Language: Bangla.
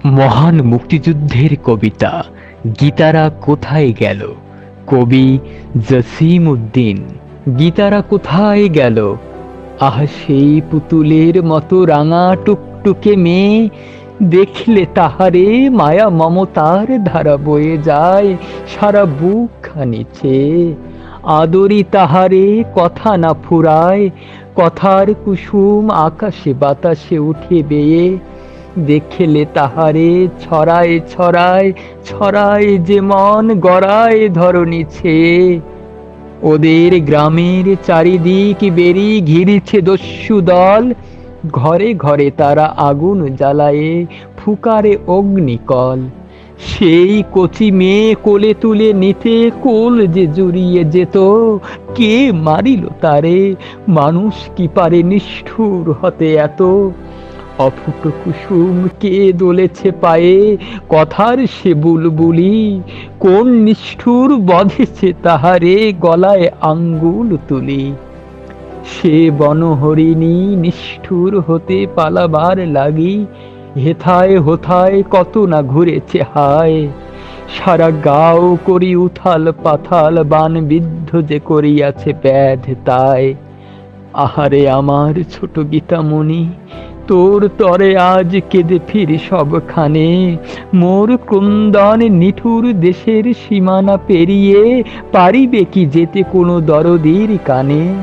মহান মুক্তিযুদ্ধের কবিতা গীতারা কোথায় গেল? কবি জসিম উদ্দিন। গীতারা কোথায় গেল? আহ, সেই পুতুলের মতো রাঙা টুকটুকে মেয়ে, দেখলে তাহারে মায়া মমতার ধারা বয়ে যায় সারা বুক খানিছে। আদরি তাহারে কথা না ফুরায়, কথার কুসুম আকাশে বাতাসে উঠে বেয়ে। দেখলে তাহারে ছড়ায় ছড়ায় ছড়ায় যে মন গড়ায় ধরণী ছেয়ে। ওদের গ্রামের চারিদিক বেরি ঘিরেছে দস্যু দল, ঘরে ঘরে তারা আগুন জ্বালায়ে ফুকারে অগ্নিকল। সেই কচি মেয়ে কোলে তুলে নিতে কোল যে জুড়িয়ে যেত, কে মারিল তারে? মানুষ কি পারে নিষ্ঠুর হতে এত? অফুট কুসুম কে দোলেছে পায়ে, কথার সে বুলবুলি? কোন নিষ্ঠুর বধেছে তাহারে গলায় আঙ্গুল তুলি? সে বনহরিণী নিষ্ঠুর হতে পালাবার লাগি, হেথায় হোথায় কত না ঘুরেছে হায়। সারা গাও করি উথাল পাথাল, বান বিদ্ধ যে করিয়াছে ব্যাধ তাই। আহারে আমার ছোট গীতামণি, তোর তরে আজ কেঁদে ফিরি সবখানে। মোর ক্রন্দন নিঠুর দেশের সীমানা পেরিয়ে পারিবে কি যেতে কোনো দরদির কানে?